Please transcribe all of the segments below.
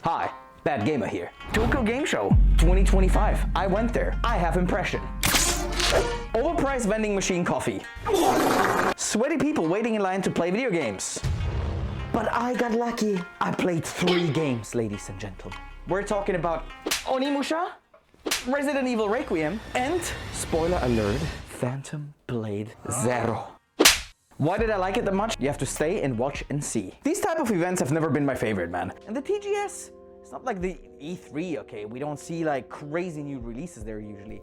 Hi, Bad Gamer here. Tokyo Game Show 2025. I went there. I have impression. Overpriced vending machine coffee. Sweaty people waiting in line to play video games. But I got lucky. I played 3 games, ladies and gentlemen. We're talking about Onimusha, Resident Evil Requiem, and, spoiler alert, Phantom Blade Zero. Why did I like it that much? You have to stay and watch and see. These type of events have never been my favorite, man. And the TGS, it's not like the E3, okay? We don't see like crazy new releases there usually.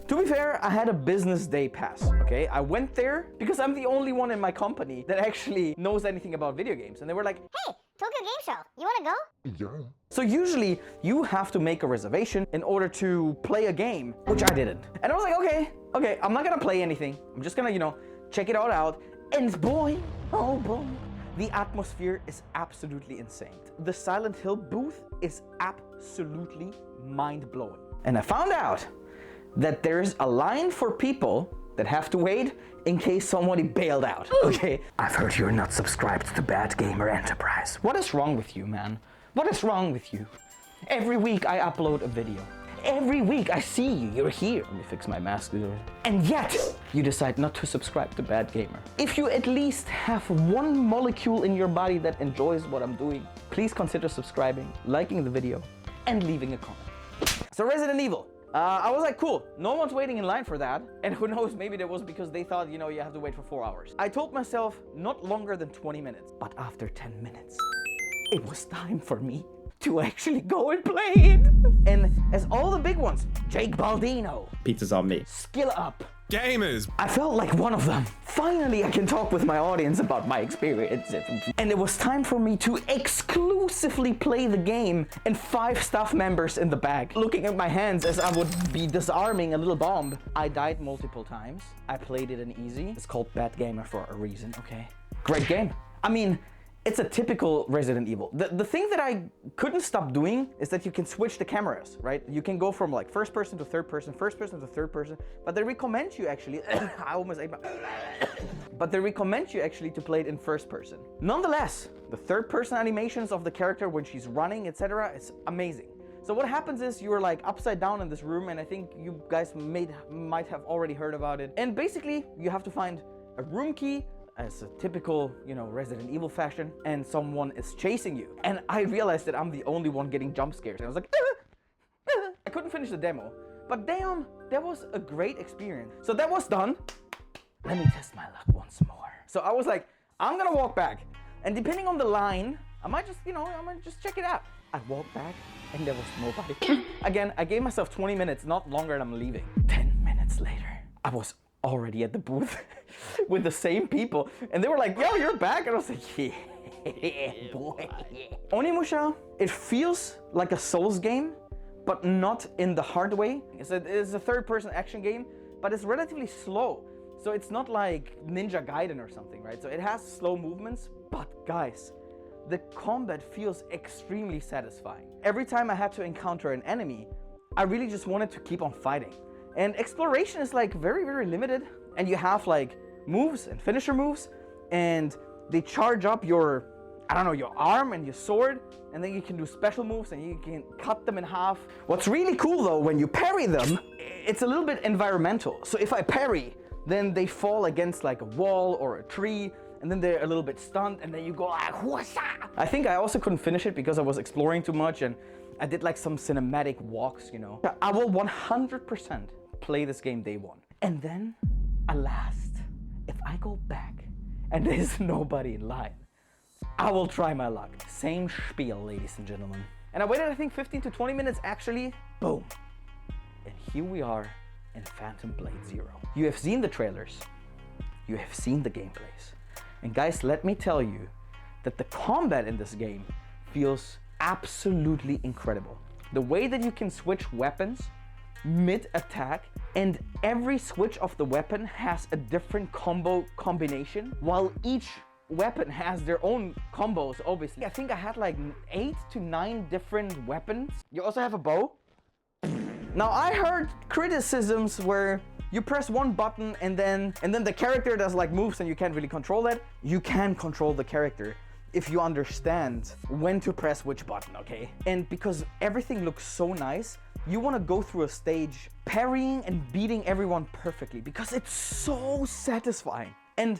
To be fair, I had a business day pass, okay? I went there because I'm the only one in my company that actually knows anything about video games. And they were like, hey, Tokyo Game Show, you wanna go? yeah. So usually you have to make a reservation in order to play a game, which I didn't. And I was like, okay, I'm not gonna play anything. I'm just gonna, check it all out. And boy, oh boy, the atmosphere is absolutely insane. The Silent Hill booth is absolutely mind-blowing. And I found out that there's a line for people that have to wait in case somebody bailed out, okay? I've heard you're not subscribed to Bad Gamer Enterprise. What is wrong with you, man? What is wrong with you? Every week I upload a video. Every week I see you, you're here. Let me fix my mask. And yet, you decide not to subscribe to Bad Gamer. If you at least have one molecule in your body that enjoys what I'm doing, please consider subscribing, liking the video, and leaving a comment. So Resident Evil. I was like, cool, no one's waiting in line for that. And who knows, maybe that was because they thought, you have to wait for 4 hours. I told myself not longer than 20 minutes, but after 10 minutes, it was time for me to actually go and play it. And as all the big ones, Jake Baldino, Pizza's on me, Skill Up, Gamers, I felt like one of them. Finally, I can talk with my audience about my experience. And it was time for me to exclusively play the game and 5 staff members in the back, looking at my hands as I would be disarming a little bomb. I died multiple times. I played it in easy. It's called Bad Gamer for a reason, okay? Great game. I mean, it's a typical Resident Evil. The thing that I couldn't stop doing is that you can switch the cameras, right? You can go from like first person to third person to third person, but they recommend you actually, I almost ate my, but they recommend you actually to play it in first person. Nonetheless, the third person animations of the character when she's running, etc., it's amazing. So what happens is you're like upside down in this room, and I think you guys might have already heard about it. And basically, you have to find a room key, as a typical, Resident Evil fashion, and someone is chasing you. And I realized that I'm the only one getting jump scares. And I was like, I couldn't finish the demo. But damn, that was a great experience. So that was done. Let me test my luck once more. So I was like, I'm gonna walk back. And depending on the line, I might just check it out. I walked back and there was nobody. Again, I gave myself 20 minutes, not longer, and I'm leaving. 10 minutes later, I was already at the booth with the same people, and they were like, yo, you're back, and I was like, yeah, boy. Onimusha, it feels like a Souls game, but not in the hard way. It's a third-person action game, but it's relatively slow, so it's not like Ninja Gaiden or something, right? So it has slow movements, but guys, the combat feels extremely satisfying. Every time I had to encounter an enemy, I really just wanted to keep on fighting. And exploration is like very, very limited, and you have like moves and finisher moves, and they charge up your arm and your sword, and then you can do special moves and you can cut them in half. What's really cool though, when you parry them, it's a little bit environmental. So if I parry, then they fall against like a wall or a tree, and then they're a little bit stunned, and then you go like, whoosh-a! I think I also couldn't finish it because I was exploring too much, and I did like some cinematic walks, I will 100% play this game day one. And then, alas, if I go back and there's nobody in line, I will try my luck. Same spiel, ladies and gentlemen. And I waited, I think, 15 to 20 minutes actually. Boom. And here we are in Phantom Blade Zero. You have seen the trailers. You have seen the gameplays. And guys, let me tell you that the combat in this game feels absolutely incredible. The way that you can switch weapons mid-attack, and every switch of the weapon has a different combination, while each weapon has their own combos, obviously. I think I had like 8 to 9 different weapons. You also have a bow. Now I heard criticisms where you press one button and then the character does like moves and you can't really control that. You can control the character. if you understand when to press which button, okay? And because everything looks so nice, you want to go through a stage parrying and beating everyone perfectly because it's so satisfying. And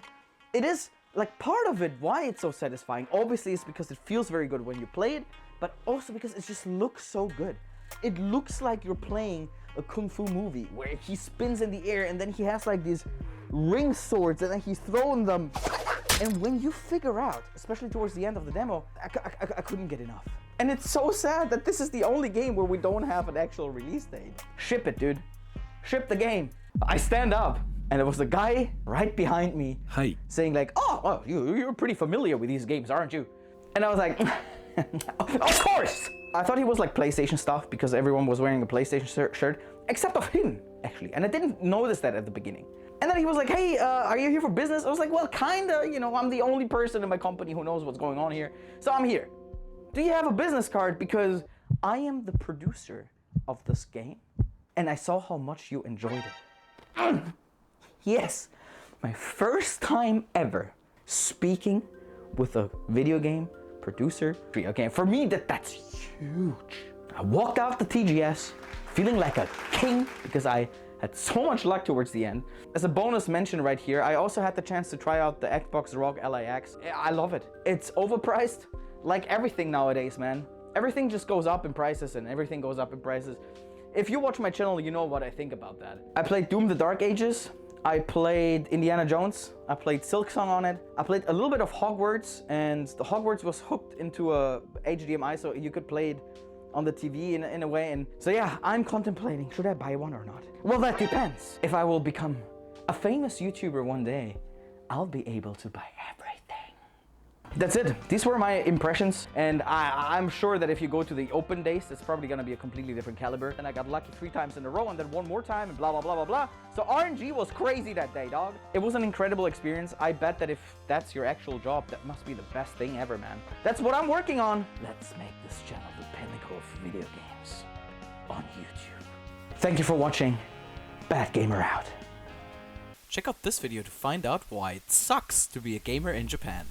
it is like part of it, why it's so satisfying, obviously is because it feels very good when you play it, but also because it just looks so good. It looks like you're playing a kung fu movie where he spins in the air and then he has like these ring swords and then he's throwing them. And when you figure out, especially towards the end of the demo, I couldn't get enough. And it's so sad that this is the only game where we don't have an actual release date. Ship it, dude. Ship the game. I stand up and there was a guy right behind me saying like, oh, you're pretty familiar with these games, aren't you? And I was like, of course! I thought he was like PlayStation stuff because everyone was wearing a PlayStation shirt, except of him, actually. And I didn't notice that at the beginning. And then he was like, hey, are you here for business? I was like, well, kinda, you know, I'm the only person in my company who knows what's going on here. So I'm here. Do you have a business card? Because I am the producer of this game. And I saw how much you enjoyed it. Yes, my first time ever speaking with a video game producer. Okay, for me, that's huge. I walked out the TGS feeling like a king because I had so much luck towards the end. As a bonus mention right here, I also had the chance to try out the Xbox ROG LIX. I love it. It's overpriced, like everything nowadays, man. Everything just goes up in prices and everything goes up in prices. If you watch my channel, you know what I think about that. I played Doom: The Dark Ages. I played Indiana Jones. I played Silksong on it. I played a little bit of Hogwarts, and the Hogwarts was hooked into a HDMI, so you could play it on the TV in a way. And so yeah, I'm contemplating, should I buy one or not? Well, that depends. If I will become a famous YouTuber one day, I'll be able to buy everything. That's it. These were my impressions, and I'm sure that if you go to the open days, it's probably gonna be a completely different caliber. And I got lucky 3 times in a row, and then 1 more time, and blah, blah, blah, blah, blah. So RNG was crazy that day, dog. It was an incredible experience. I bet that if that's your actual job, that must be the best thing ever, man. That's what I'm working on. Let's make this channel the pinnacle of video games on YouTube. Thank you for watching. Bad Gamer out. Check out this video to find out why it sucks to be a gamer in Japan.